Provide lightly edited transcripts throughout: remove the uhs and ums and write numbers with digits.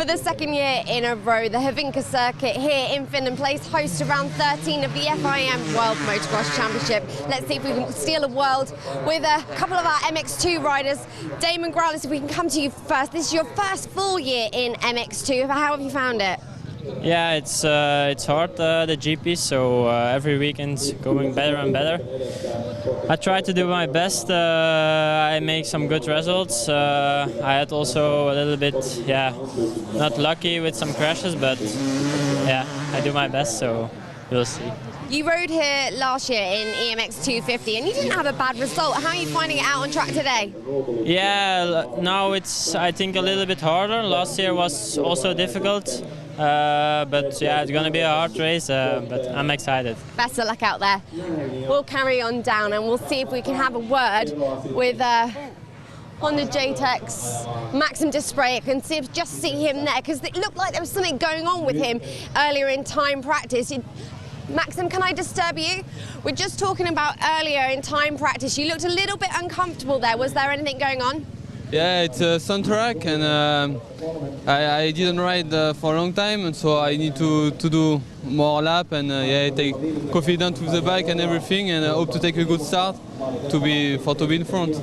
For the second year in a row, the Hyvinkää circuit here in Finland plays host to round 13 of the FIM World Motocross Championship. Let's see if we can steal a world with a couple of our MX2 riders. Damon Growlis, if we can come to you first. This is your first full year in MX2. How have you found it? Yeah, it's hard, the GP, so every weekend's going better and better. I try to do my best. I make some good results. I had also a little bit, not lucky with some crashes, but yeah, I do my best, so we'll see. You rode here last year in EMX 250 and you didn't have a bad result. How are you finding it out on track today? Yeah, now it's, I think, a little bit harder. Last year was also difficult. But yeah, it's going to be a hard race, but I'm excited. Best of luck out there. We'll carry on down and we'll see if we can have a word with Honda JTEC's Maxim Disprayek and just see him there, because it looked like there was something going on with him earlier in time practice. Maxim, can I disturb you? We're just talking about earlier in time practice. You looked a little bit uncomfortable there. Was there anything going on? Yeah, it's a sun track, and I didn't ride for a long time, and so I need to do more lap and take confidence with the bike and everything, and I hope to take a good start to be in front.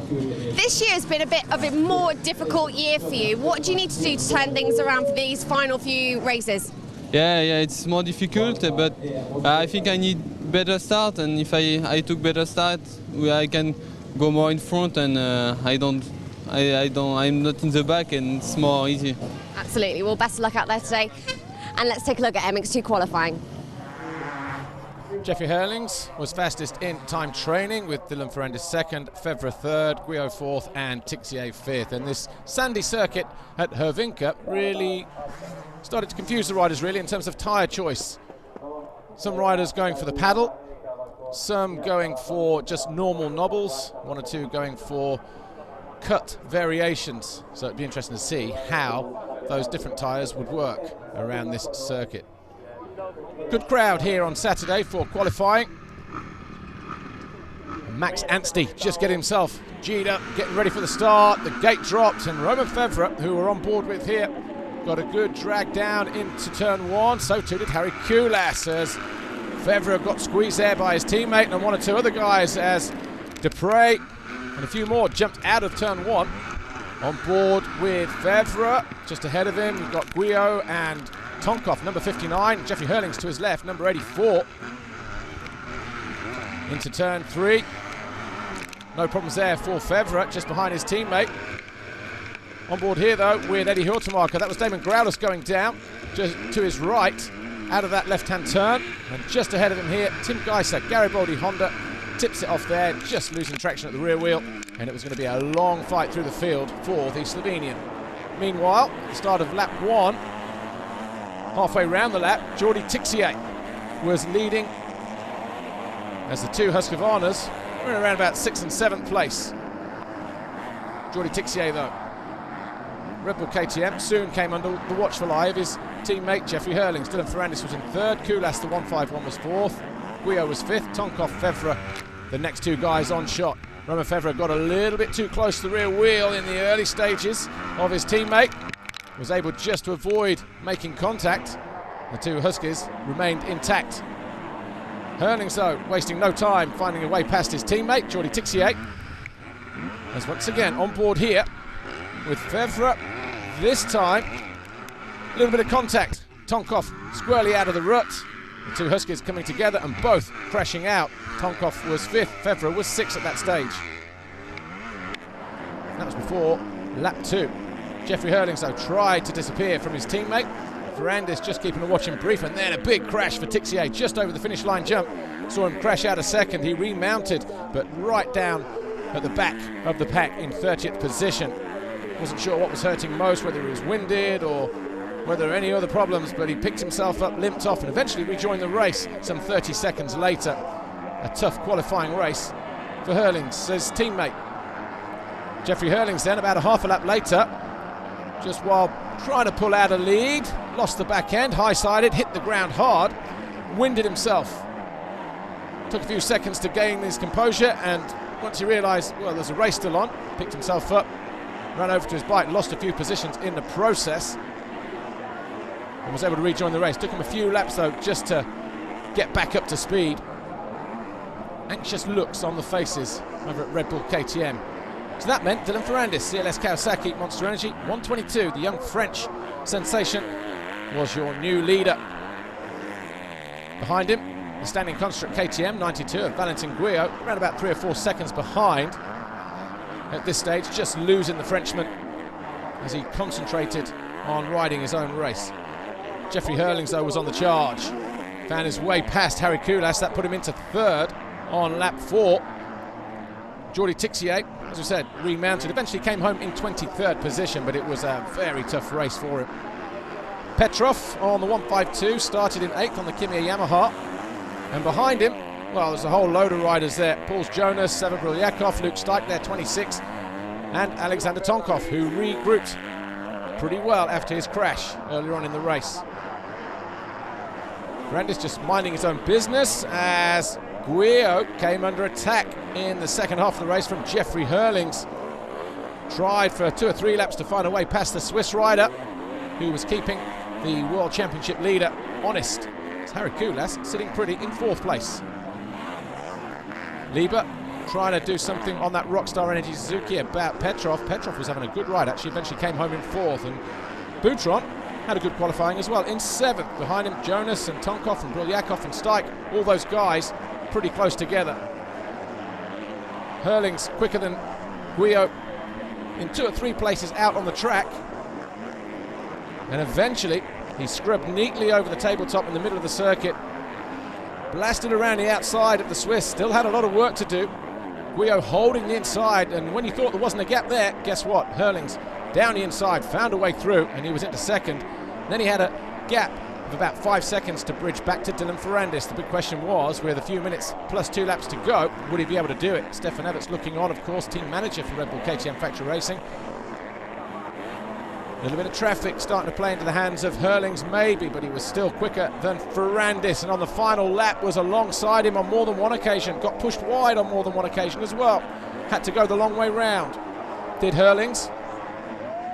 This year has been a bit of a more difficult year for you. What do you need to do to turn things around for these final few races? Yeah, it's more difficult, but I think I need better start, and if I took better start, I can go more in front, and I'm not in the back, and it's more easy. Absolutely. Well, best of luck out there today. And let's take a look at MX2 qualifying. Jeffy Herlings was fastest in time training, with Dylan Ferrandis second, Fevre third, Guillaume fourth and Tixier fifth. And this sandy circuit at Hyvinkää really started to confuse the riders really in terms of tyre choice. Some riders going for the paddle, some going for just normal knobbles, one or two going for cut variations, so it'd be interesting to see how those different tyres would work around this circuit. Good crowd here on Saturday for qualifying. Max Anstey just getting himself G'd up, getting ready for the start. The gate dropped, and Roman Fevre, who we're on board with here, got a good drag down into turn one. So too did Harry Kulas, as Fevre got squeezed there by his teammate and one or two other guys, as Dupre and a few more jumped out of turn one. On board with Fevre, just ahead of him, we've got Guillaume and Tonkov, number 59. Jeffy Herlings to his left, number 84. Into turn three. No problems there for Fevre, just behind his teammate. On board here, though, with Eddie Hiltermarker. That was Damon Growlis going down, just to his right, out of that left-hand turn. And just ahead of him here, Tim Geiser, Garibaldi Honda, tips it off there, just losing traction at the rear wheel, and it was going to be a long fight through the field for the Slovenian. Meanwhile, at the start of lap one, halfway round the lap, Jordi Tixier was leading, as the two Husqvarnas were around about 6th and 7th place. Jordi Tixier, though, Red Bull KTM, soon came under the watchful eye of his teammate Jeffy Herlings. Dylan Ferrandis was in third, Kulas, the 151, was fourth, Guillaume was fifth, Tonkov, Fevre, the next two guys on shot. Roman Fevre got a little bit too close to the rear wheel in the early stages of his teammate. Was able just to avoid making contact. The two Huskies remained intact. Herlings, though, wasting no time, finding a way past his teammate, Jordi Tixier. As once again on board here with Fevre. This time, a little bit of contact. Tonkov squarely out of the rut. The two Huskies coming together and both crashing out. Tonkov was fifth, Fevre was sixth at that stage. That was before lap two. Jeffrey Herlings, though, tried to disappear from his teammate. Ferrandis just keeping the watching brief, and then a big crash for Tixier just over the finish line jump. Saw him crash out a second. He remounted, but right down at the back of the pack in 30th position. Wasn't sure what was hurting most, whether he was winded or whether any other problems, but he picked himself up, limped off, and eventually rejoined the race some 30 seconds later. A tough qualifying race for Herlings, his teammate. Jeffrey Herlings then, about a half a lap later, just while trying to pull out a lead, lost the back end, high-sided, hit the ground hard, winded himself. Took a few seconds to gain his composure, and once he realised, well, there's a race still on, picked himself up, ran over to his bike, lost a few positions in the process. and was able to rejoin the race. Took him a few laps though just to get back up to speed. Anxious looks on the faces over at Red Bull KTM. So that meant Dylan Ferrandis, CLS Kawasaki, Monster Energy, 122, the young French sensation, was your new leader. Behind him, the standing construct KTM, 92, of Valentin Gouillot, around about 3 or 4 seconds behind. At this stage, just losing the Frenchman as he concentrated on riding his own race. Jeffrey Hurlings, though, was on the charge. Found his way past Harry Koulas. That put him into 3rd on lap 4. Jordi Tixier, as we said, remounted. Eventually came home in 23rd position, but it was a very tough race for him. Petrov on the 152 started in 8th on the Kimiya Yamaha. And behind him, well, there's a whole load of riders there. Pauls Jonas, Sever Brilyakov, Luke Stike there, 26th. And Alexander Tonkov, who regrouped pretty well after his crash earlier on in the race. Ferrandis just minding his own business as Gouillot came under attack in the second half of the race from Jeffrey Hurlings. Tried for 2 or 3 laps to find a way past the Swiss rider, who was keeping the World Championship leader honest. It's Harry Koulas sitting pretty in 4th place. Lieber trying to do something on that Rockstar Energy Suzuki about Petrov. Petrov was having a good ride, actually, eventually came home in 4th. And Boutron had a good qualifying as well, in 7th. Behind him, Jonas and Tonkov and Brilyakov and Stike, all those guys pretty close together. Hurlings quicker than Gouillot in 2 or 3 places out on the track. And eventually, he scrubbed neatly over the tabletop in the middle of the circuit. Blasted around the outside of the Swiss, still had a lot of work to do. Gouillot holding the inside, and when you thought there wasn't a gap there, guess what? Hurlings down the inside, found a way through, and he was into 2nd. Then he had a gap of about 5 seconds to bridge back to Dylan Ferrandis. The big question was, with a few minutes plus 2 laps to go, would he be able to do it? Stefan Everts looking on, of course, team manager for Red Bull KTM Factory Racing. A little bit of traffic starting to play into the hands of Hurlings, maybe, but he was still quicker than Ferrandis, and on the final lap was alongside him on more than one occasion. Got pushed wide on more than one occasion as well. Had to go the long way round. Did Hurlings.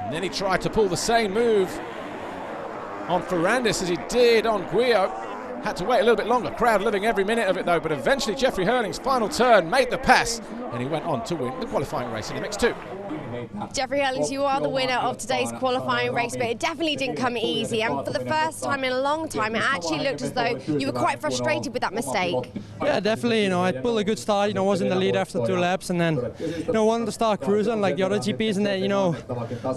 And then he tried to pull the same move on Ferrandis as he did on Gouillot. Had to wait a little bit longer. Crowd living every minute of it though, but eventually Jeffrey Hurlings' final turn made the pass, and he went on to win the qualifying race in MX2. Jeffrey Hurlings, you are the winner of today's qualifying race, but it definitely didn't come easy. And for the first time in a long time, it actually looked as though you were quite frustrated with that mistake. Yeah, definitely. You know, I pulled a good start. You know, was in the lead after 2 laps, and then, you know, wanted to start cruising like the other GPs, and then, you know,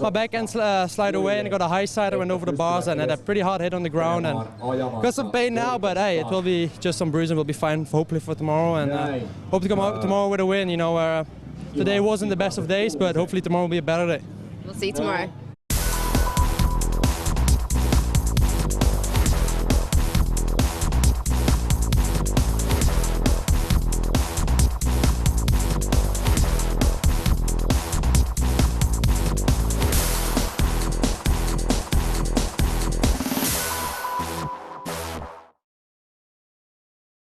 my back end slide away, and I got a high side. I went over the bars and had a pretty hard hit on the ground, and got some pain now. But hey, it will be just some bruising. We'll be fine, hopefully, for tomorrow, and hope to come out tomorrow with a win. You know, today wasn't the best of days, but hopefully tomorrow will be a better day. We'll see you tomorrow.